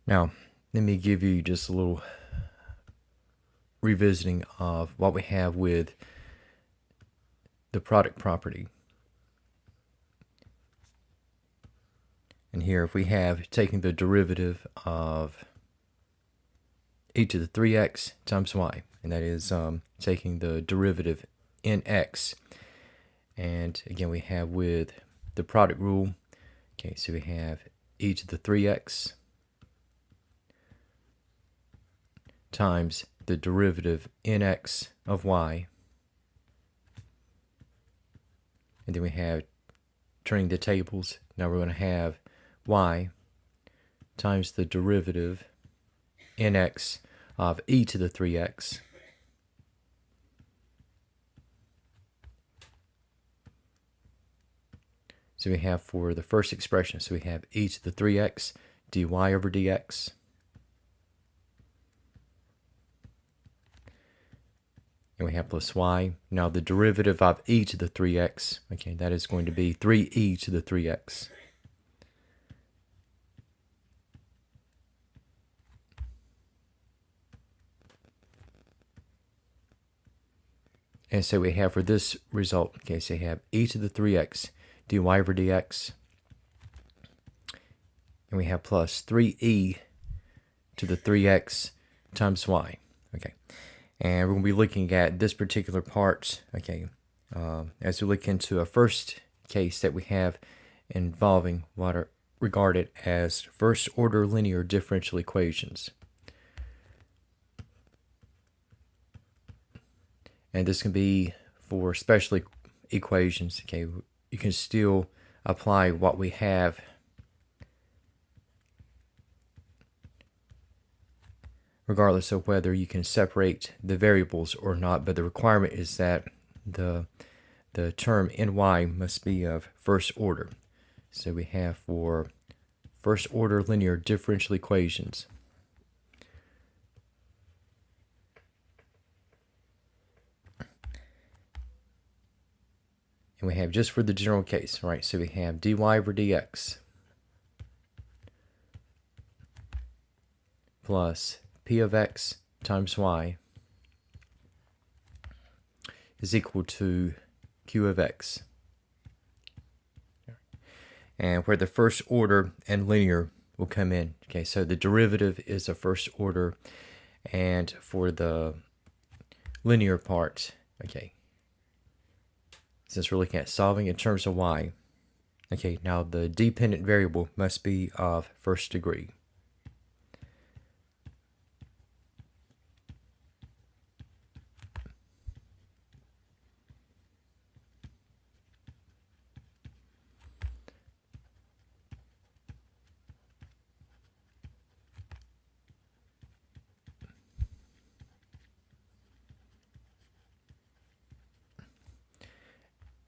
Now, let me give you just a little revisiting of what we have with the product property. And here, if we have taking the derivative of e to the 3x times y, and that is taking the derivative in x. And again, we have with the product rule, okay, so we have e to the 3x times the derivative in x of y. And then we have turning the tables. Now we're going to have y times the derivative in x of e to the 3x. So we have for the first expression, so we have e to the 3x dy over dx. And we have plus y. Now the derivative of e to the 3x, okay, that is going to be 3e to the 3x. And so we have for this result, okay, so we have e to the 3x dy over dx. And we have plus 3e to the 3x times y. Okay. And we're going to be looking at this particular part, okay, as we look into a first case that we have involving what are regarded as first order linear differential equations. And this can be for special equations, okay, you can still apply what we have regardless of whether you can separate the variables or not, but the requirement is that the term ny must be of first order. So we have for first order linear differential equations. And we have just for the general case, right? So we have dy over dx plus p of x times y is equal to q of x. And where the first order and linear will come in. Okay, so the derivative is a first order, and for the linear part, okay, since we're looking at solving in terms of y, okay, now the dependent variable must be of first degree.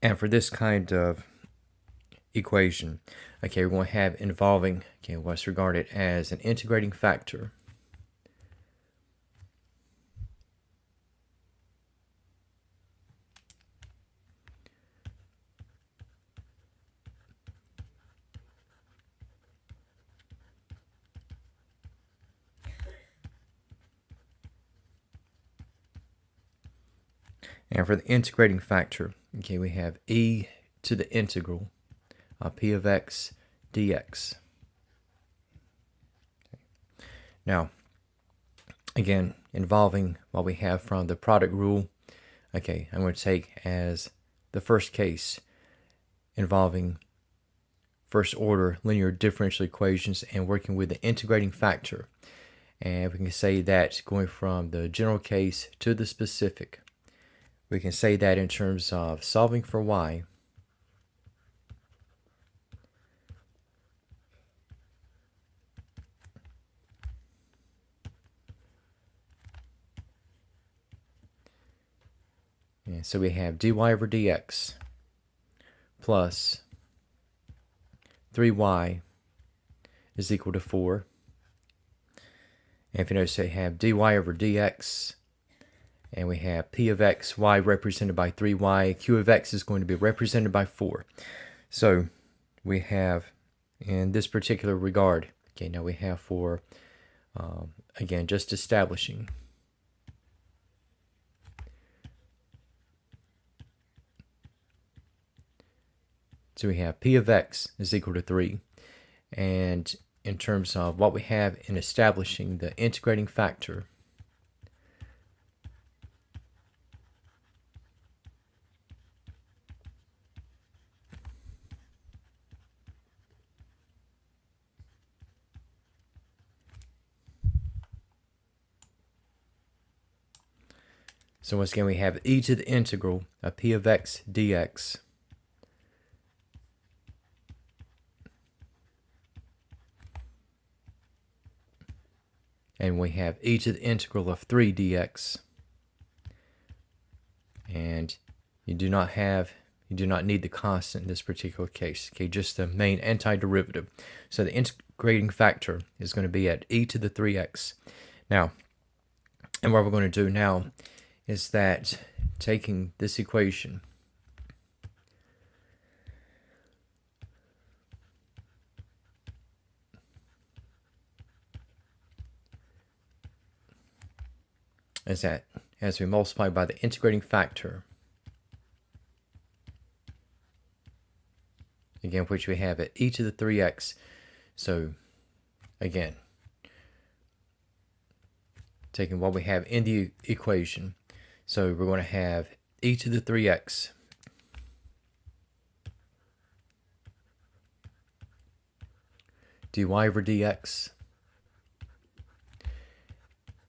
And for this kind of equation, okay, we're going to have involving, okay, what's regarded as an integrating factor. And for the integrating factor, okay, we have e to the integral of p of x dx. Okay. Now, again, involving what we have from the product rule, okay, I'm going to take as the first case involving first order linear differential equations and working with the integrating factor. And we can say that going from the general case to the specific, we can say that in terms of solving for y, and so we have dy over dx plus 3y is equal to 4. And if you notice, we have dy over dx, and we have p of x, y represented by 3y, q of x is going to be represented by 4. So we have, in this particular regard, Okay, now we have for, again, just establishing. So we have p of x is equal to 3. And in terms of what we have in establishing the integrating factor, so once again we have e to the integral of p of x dx. And we have e to the integral of 3 dx. And you do not need the constant in this particular case. Okay, just the main antiderivative. So the integrating factor is going to be at e to the 3x. Now, and what we're going to do now is that taking this equation, is that as we multiply by the integrating factor, again, which we have at e to the 3x. So again, taking what we have in the equation, so we're going to have e to the 3x dy over dx,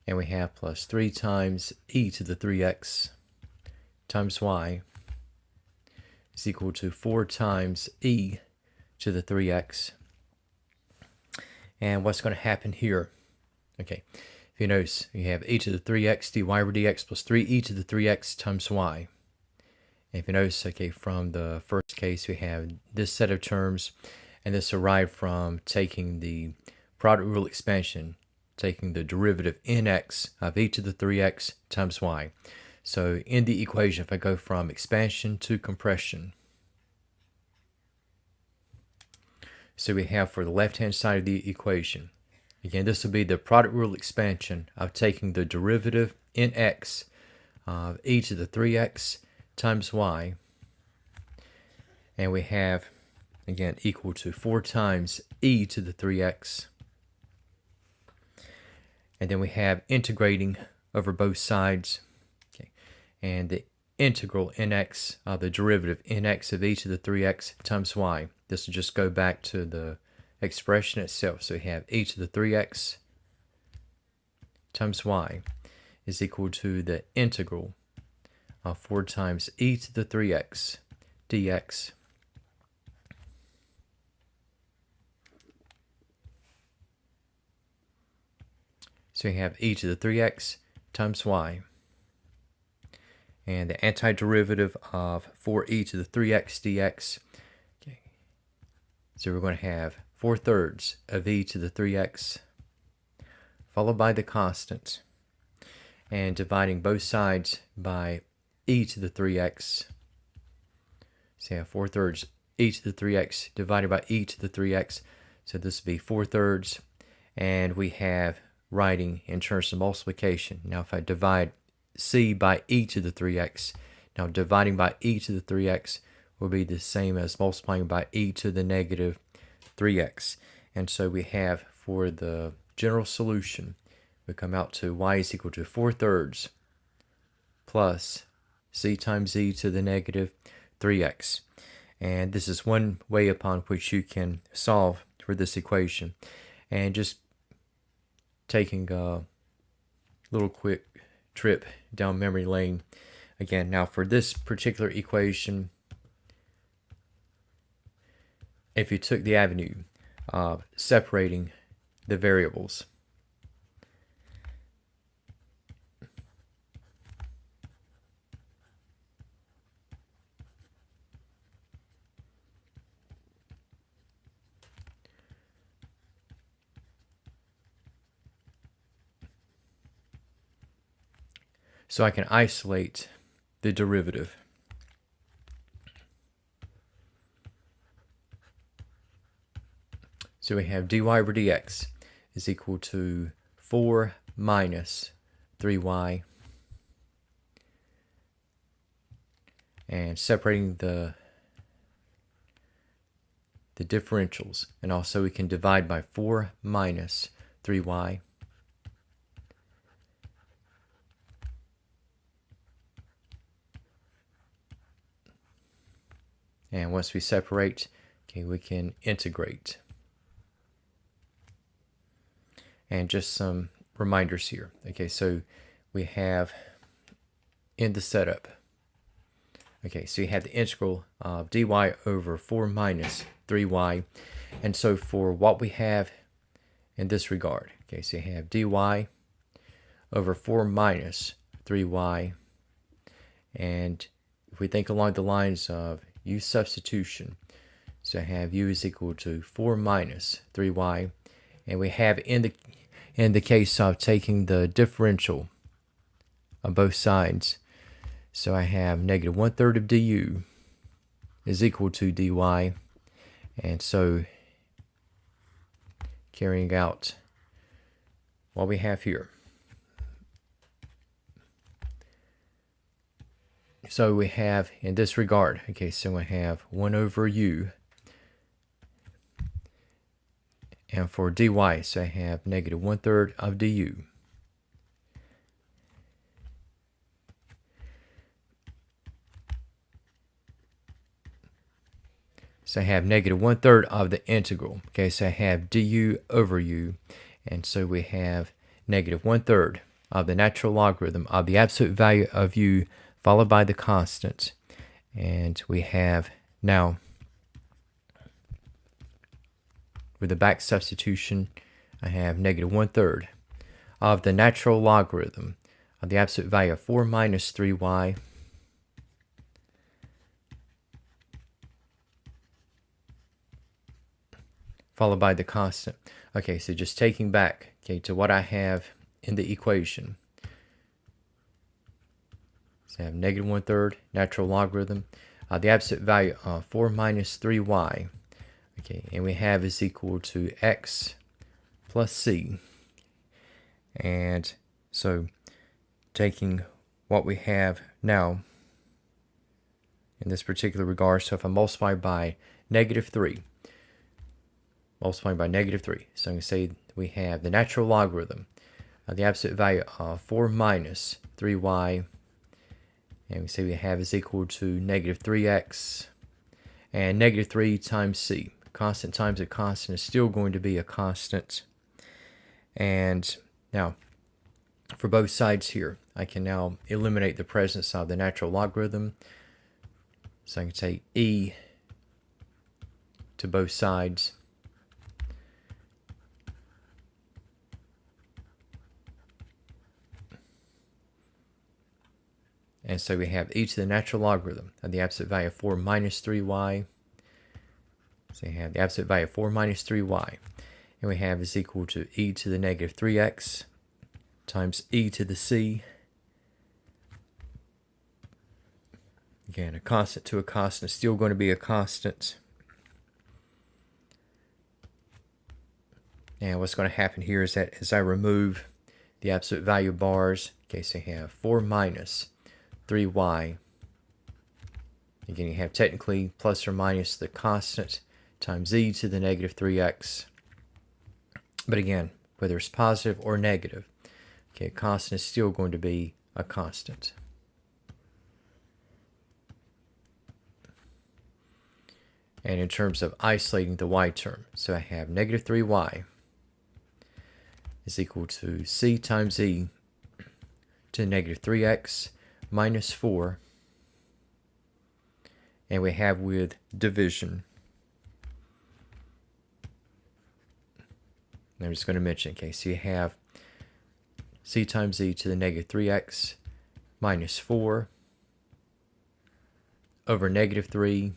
and we have plus 3 times e to the 3x times y is equal to 4 times e to the 3x. And what's going to happen here? Okay, if you notice, you have e to the 3x dy over dx plus 3e to the 3x times y. And if you notice, okay, from the first case, we have this set of terms, and this derived from taking the product rule expansion, taking the derivative nx of e to the 3x times y. So in the equation, if I go from expansion to compression, so we have for the left-hand side of the equation, again, this will be the product rule expansion of taking the derivative nx of e to the 3x times y, and we have, again, equal to 4 times e to the 3x. And then we have integrating over both sides. Okay. And the integral nx, the derivative nx of e to the 3x times y. This will just go back to the expression itself. So we have e to the 3x times y is equal to the integral of 4 times e to the 3x dx. So we have e to the 3x times y, and the antiderivative of 4e to the 3x dx. Okay. So we're going to have 4/3 of e to the 3x, followed by the constant, and dividing both sides by e to the 3x. So you have 4/3 e to the 3x divided by e to the 3x. So this would be 4/3, and we have writing in terms of multiplication. Now if I divide c by e to the 3x, now dividing by e to the 3x will be the same as multiplying by e to the negative 3x. And so we have, for the general solution, we come out to y is equal to 4/3 plus c times e to the negative 3x. And this is one way upon which you can solve for this equation. And just taking a little quick trip down memory lane again. Now for this particular equation, if you took the avenue of separating the variables, so I can isolate the derivative. So we have dy over dx is equal to 4 minus 3y. And separating the differentials. And also we can divide by 4 minus 3y. And once we separate, okay, we can integrate. And just some reminders here. Okay, so we have in the setup, okay, so you have the integral of dy over 4 minus 3y. And so for what we have in this regard, okay, so you have dy over 4 minus 3y. And if we think along the lines of u substitution, so I have u is equal to 4 minus 3y. And we have in the case of taking the differential on both sides, so I have negative 1/3 of du is equal to dy. And so carrying out what we have here. So we have in this regard, okay, so we have 1 over u. And for dy, so I have negative 1/3 of du. So I have negative 1/3 of the integral. Okay, so I have du over u. And so we have negative 1/3 of the natural logarithm of the absolute value of u followed by the constant. And we have now, with the back substitution, I have negative 1/3 of the natural logarithm of the absolute value of 4 minus 3y followed by the constant. Okay, so just taking back, okay, to what I have in the equation. So I have negative 1/3 natural logarithm the absolute value of 4 minus 3y. Okay, and we have is equal to x plus c. And so taking what we have now in this particular regard, so if I multiply by negative 3, multiplying by negative 3, so I'm going to say we have the natural logarithm of the absolute value of 4 minus 3y, and we say we have is equal to negative 3x, and negative 3 times c. Constant times a constant is still going to be a constant. And now, for both sides here, I can now eliminate the presence of the natural logarithm. So I can take e to both sides. And so we have e to the natural logarithm of the absolute value of 4 minus 3y. So we have the absolute value of 4 minus 3y. And we have is equal to e to the negative 3x times e to the c. Again, a constant to a constant is still going to be a constant. And what's going to happen here is that as I remove the absolute value bars, okay, so you have 4 minus 3y. Again, you have technically plus or minus the constant times e to the negative 3x. But again, whether it's positive or negative, okay, a constant is still going to be a constant. And in terms of isolating the y term, so I have negative 3y is equal to c times e to negative 3x minus 4. And we have with division. And I'm just going to mention, okay, so you have c times e to the negative 3x minus 4 over negative 3.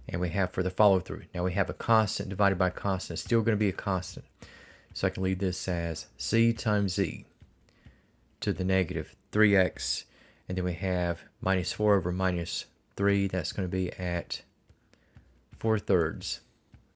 And we have for the follow through. Now we have a constant divided by a constant. It's still going to be a constant. So I can leave this as c times e to the negative 3x. And then we have minus 4 over minus 3. That's going to be at 4/3.